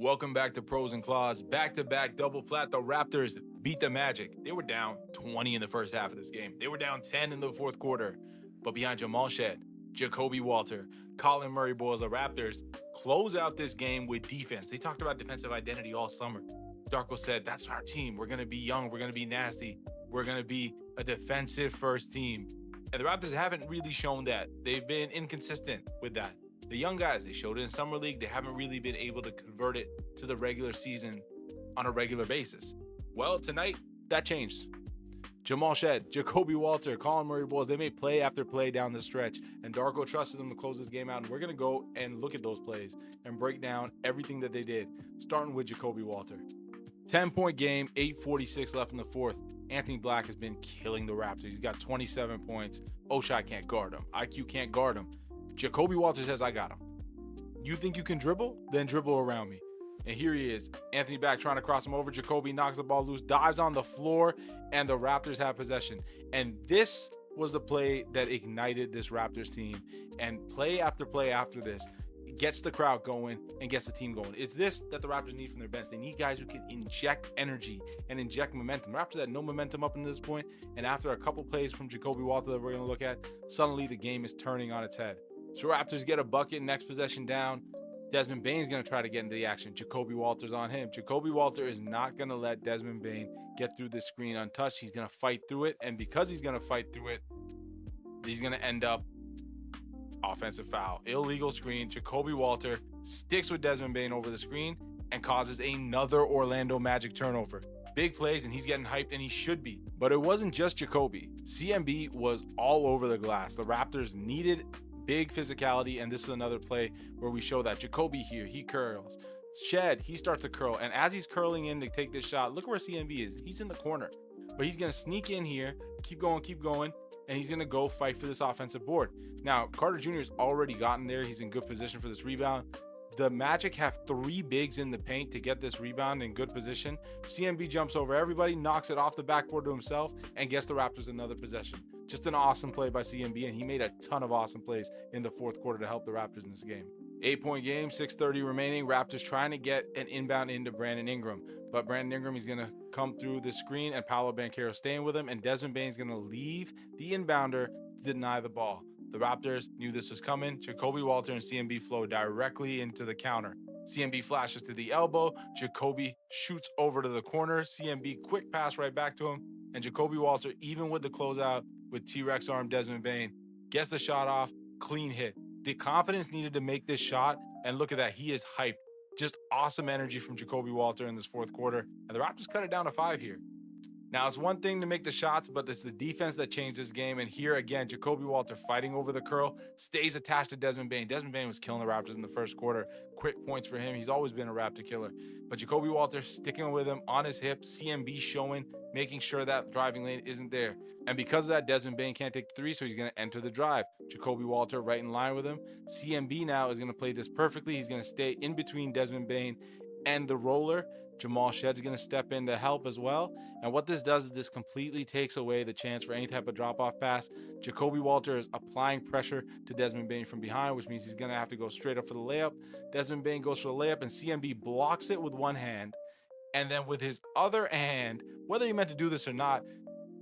Welcome back to Pros and Claws. Back-to-back double plat. The Raptors beat the Magic. They were down 20 in the first half of this game. They were down 10 in the fourth quarter. But behind Jamal Shead, Jacoby Walter, Collin Murray-Boyles, the Raptors close out this game with defense. They talked about defensive identity all summer. Darko said, that's our team. We're going to be young. We're going to be nasty. We're going to be a defensive first team. And the Raptors haven't really shown that. They've been inconsistent with that. The young guys, they showed it in Summer League. They haven't really been able to convert it to the regular season on a regular basis. Well, tonight, that changed. Jamal Shead, Jacoby Walter, Collin Murray-Boyles, they made play after play down the stretch, and Darko trusted them to close this game out. And we're going to go and look at those plays and break down everything that they did, starting with Jacoby Walter. 10-point game, 8:46 left in the fourth. Anthony Black has been killing the Raptors. He's got 27 points. Oshai can't guard him. IQ can't guard him. Jacoby Walter says, I got him. You think you can dribble? Then dribble around me. And here he is. Anthony Black trying to cross him over. Jacoby knocks the ball loose, dives on the floor, and the Raptors have possession. And this was the play that ignited this Raptors team. And play after play after this gets the crowd going and gets the team going. It's this that the Raptors need from their bench. They need guys who can inject energy and inject momentum. The Raptors had no momentum up until this point, and after a couple plays from Jacoby Walter that we're going to look at, suddenly the game is turning on its head. So Raptors get a bucket, next possession down. Desmond Bane's going to try to get into the action. Jacoby Walter's on him. Jacoby Walter is not going to let Desmond Bane get through this screen untouched. He's going to fight through it, and because he's going to fight through it, he's going to end up offensive foul. Illegal screen. Jacoby Walter sticks with Desmond Bane over the screen and causes another Orlando Magic turnover. Big plays, and he's getting hyped, and he should be. But it wasn't just Jacoby. CMB was all over the glass. The Raptors needed big physicality, and this is another play where we show that. Jacoby here, he curls. Shed, he starts to curl, and as he's curling in to take this shot, look where CMB is. He's in the corner, but he's going to sneak in here, keep going, and he's going to go fight for this offensive board. Now, Carter Jr. has already gotten there. He's in good position for this rebound. The Magic have three bigs in the paint to get this rebound in good position. CMB jumps over everybody, knocks it off the backboard to himself, and gets the Raptors another possession. Just an awesome play by CMB, and he made a ton of awesome plays in the fourth quarter to help the Raptors in this game. 8-point game, 6:30 remaining. Raptors trying to get an inbound into Brandon Ingram. But Brandon Ingram, he's going to come through the screen, and Paolo Banchero staying with him, and Desmond Bane's going to leave the inbounder to deny the ball. The Raptors knew this was coming. Jacoby Walter and CMB flow directly into the counter. CMB flashes to the elbow. Jacoby shoots over to the corner. CMB quick pass right back to him. And Jacoby Walter, even with the closeout with T-Rex arm Desmond Bane, gets the shot off. Clean hit. The confidence needed to make this shot. And look at that. He is hyped. Just awesome energy from Jacoby Walter in this fourth quarter. And the Raptors cut it down to 5 here. Now, it's one thing to make the shots, but it's the defense that changed this game. And here again, Jacoby Walter fighting over the curl, stays attached to Desmond Bane. Desmond Bane was killing the Raptors in the first quarter. Quick points for him. He's always been a Raptor killer. But Jacoby Walter sticking with him on his hip, CMB showing, making sure that driving lane isn't there. And because of that, Desmond Bane can't take the three, so he's going to enter the drive. Jacoby Walter right in line with him. CMB now is going to play this perfectly. He's going to stay in between Desmond Bane and the roller. Jamal Shead's going to step in to help as well. And what this does is this completely takes away the chance for any type of drop-off pass. Jacoby Walter is applying pressure to Desmond Bane from behind, which means he's going to have to go straight up for the layup. Desmond Bane goes for the layup, and CMB blocks it with one hand. And then with his other hand, whether he meant to do this or not,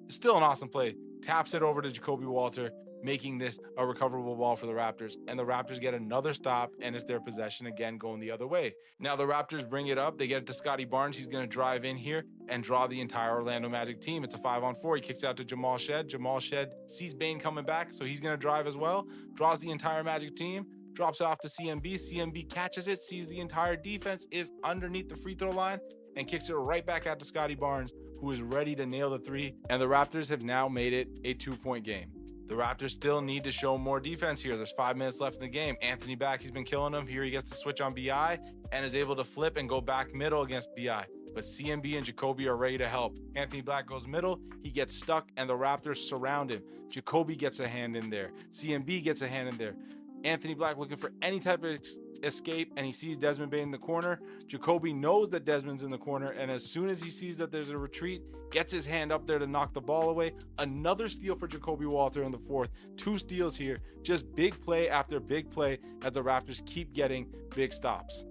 still an awesome play. Taps it over to Jacoby Walter, making this a recoverable ball for the Raptors. And the Raptors get another stop, and it's their possession again going the other way. Now the Raptors bring it up. They get it to Scottie Barnes. He's going to drive in here and draw the entire Orlando Magic team. It's a 5-on-4. He kicks out to Jamal Shead. Jamal Shead sees Bane coming back, so he's going to drive as well. Draws the entire Magic team. Drops it off to CMB. CMB catches it, sees the entire defense is underneath the free throw line, and kicks it right back out to Scottie Barnes, who is ready to nail the three. And the Raptors have now made it a 2-point game. The Raptors still need to show more defense here. There's 5 minutes left in the game. Anthony Black, he's been killing them. Here he gets to switch on BI and is able to flip and go back middle against BI. But CMB and Jacoby are ready to help. Anthony Black goes middle. He gets stuck, and the Raptors surround him. Jacoby gets a hand in there. CMB gets a hand in there. Anthony Black looking for any type of escape, and he sees Desmond Bane in the corner. Jacoby knows that Desmond's in the corner, and as soon as he sees that there's a retreat, gets his hand up there to knock the ball away. Another steal for Jacoby Walter in the fourth. 2 steals here. Just big play after big play as the Raptors keep getting big stops.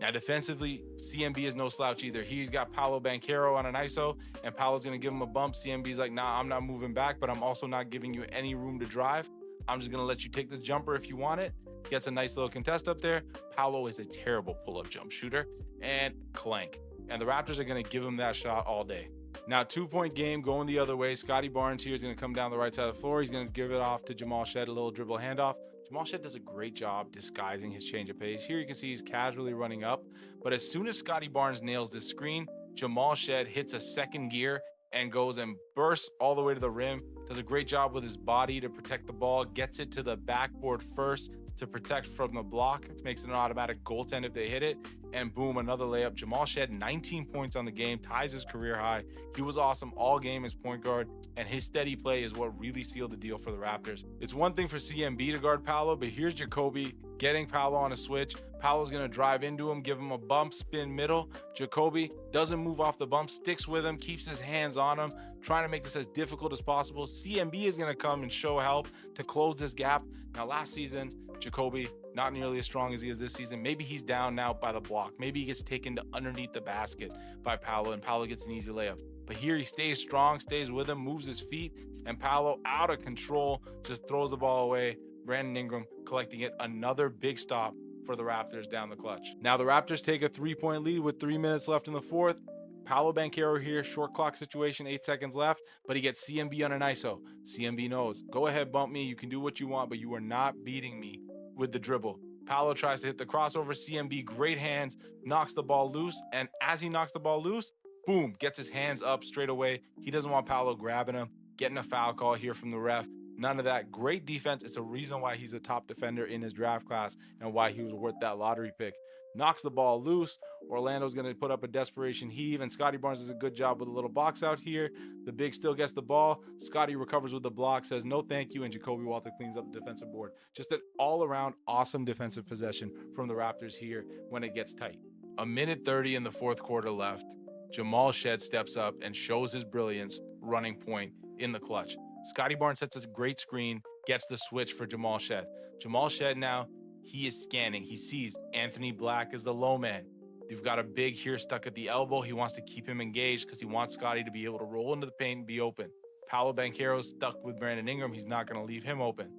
Now, defensively, CMB is no slouch either. He's got Paolo Banchero on an ISO, and Paolo's going to give him a bump. CMB's like, nah, I'm not moving back, but I'm also not giving you any room to drive. I'm just going to let you take this jumper if you want it. Gets a nice little contest up there. Paolo is a terrible pull-up jump shooter, and clank. And the Raptors are going to give him that shot all day. Now, 2-point game going the other way. Scottie Barnes here is going to come down the right side of the floor. He's going to give it off to Jamal Shead, a little dribble handoff. Jamal Shead does a great job disguising his change of pace. Here you can see he's casually running up, but as soon as Scottie Barnes nails this screen, Jamal Shead hits a second gear and goes and bursts all the way to the rim. Does a great job with his body to protect the ball, gets it to the backboard first to protect from the block, makes it an automatic goaltend if they hit it, and boom, another layup. Jamal Shead, 19 points on the game, ties his career high. He was awesome all game as point guard, and his steady play is what really sealed the deal for the Raptors. It's one thing for CMB to guard Paolo, but here's Jacoby getting Paolo on a switch. Paolo's going to drive into him, give him a bump, spin middle. Jacoby doesn't move off the bump, sticks with him, keeps his hands on him, trying to make this as difficult as possible. CMB is going to come and show help to close this gap. Now, last season, Jacoby, not nearly as strong as he is this season. Maybe he's down now by the block. Maybe he gets taken to underneath the basket by Paolo, and Paolo gets an easy layup. But here he stays strong, stays with him, moves his feet, and Paolo, out of control, just throws the ball away. Brandon Ingram collecting it. Another big stop for the Raptors down the clutch. Now the Raptors take a 3-point lead with 3 minutes left in the fourth. Paolo Banchero here, short clock situation, 8 seconds left, but he gets CMB on an ISO. CMB knows, go ahead, bump me. You can do what you want, but you are not beating me with the dribble. Paolo tries to hit the crossover. CMB, great hands, knocks the ball loose, and as he knocks the ball loose, boom, gets his hands up straight away. He doesn't want Paolo grabbing him, getting a foul call here from the ref. None of that. Great defense. It's a reason why he's a top defender in his draft class and why he was worth that lottery pick. Knocks the ball loose. Orlando's going to put up a desperation heave, and Scottie Barnes does a good job with a little box out here. The big still gets the ball. Scottie recovers with the block, says no thank you, and Jacoby Walter cleans up the defensive board. Just an all-around awesome defensive possession from the Raptors here when it gets tight. 1:30 in the fourth quarter left. Jamal Shead steps up and shows his brilliance running point in the clutch. Scottie Barnes sets a great screen, gets the switch for Jamal Shead. Jamal Shead now, he is scanning. He sees Anthony Black as the low man. You've got a big here stuck at the elbow. He wants to keep him engaged because he wants Scottie to be able to roll into the paint and be open. Paolo Banchero stuck with Brandon Ingram. He's not going to leave him open.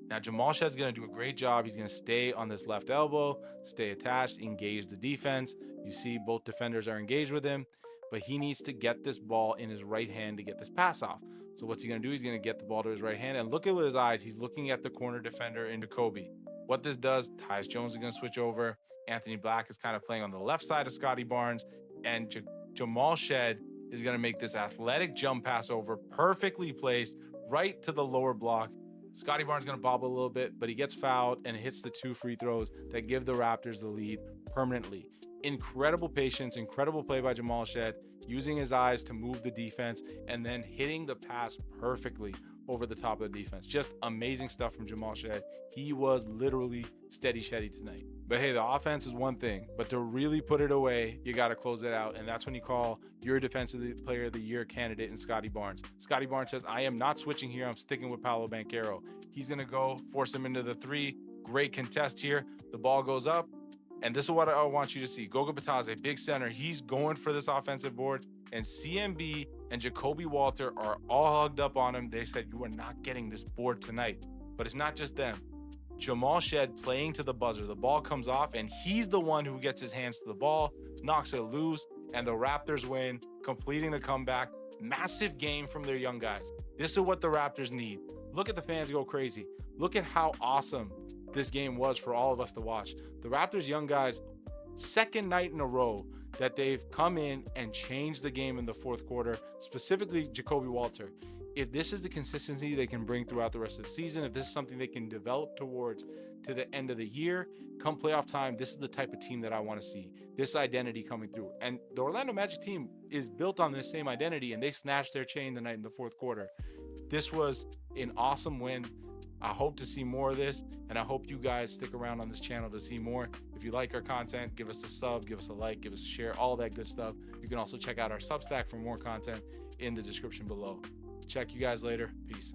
Now, Jamal Shead's going to do a great job. He's going to stay on this left elbow, stay attached, engage the defense. You see both defenders are engaged with him, but he needs to get this ball in his right hand to get this pass off. So what's he going to do? He's going to get the ball to his right hand, and look at with his eyes. He's looking at the corner defender in Jacoby. What this does, Tyus Jones is going to switch over. Anthony Black is kind of playing on the left side of Scottie Barnes, and Jamal Shead is going to make this athletic jump pass over, perfectly placed right to the lower block. Scottie Barnes is going to bobble a little bit, but he gets fouled and hits the 2 free throws that give the Raptors the lead permanently. Incredible patience, incredible play by Jamal Shead, using his eyes to move the defense and then hitting the pass perfectly over the top of the defense. Just amazing stuff from Jamal Shead. He was literally steady Sheddy tonight. But hey, the offense is one thing, but to really put it away, you got to close it out. And that's when you call your defensive player of the year candidate in Scottie Barnes. Scottie Barnes says, I am not switching here. I'm sticking with Paolo Banchero. He's going to go force him into the 3. Great contest here. The ball goes up. And this is what I want you to see. Goga Bitadze, big center. He's going for this offensive board. And CMB and Jacoby Walter are all hugged up on him. They said, you are not getting this board tonight. But it's not just them. Jamal Shead playing to the buzzer. The ball comes off, and he's the one who gets his hands to the ball, knocks it loose, and the Raptors win, completing the comeback. Massive game from their young guys. This is what the Raptors need. Look at the fans go crazy. Look at how awesome this game was for all of us to watch. The Raptors young guys, second night in a row that they've come in and changed the game in the fourth quarter, specifically Jacoby Walter. If this is the consistency they can bring throughout the rest of the season, if this is something they can develop towards to the end of the year, come playoff time, this is the type of team that I want to see. This identity coming through. And the Orlando Magic team is built on this same identity, and they snatched their chain tonight in the fourth quarter. This was an awesome win. I hope to see more of this, and I hope you guys stick around on this channel to see more. If you like our content, give us a sub, give us a like, give us a share, all that good stuff. You can also check out our Substack for more content in the description below. Check you guys later. Peace.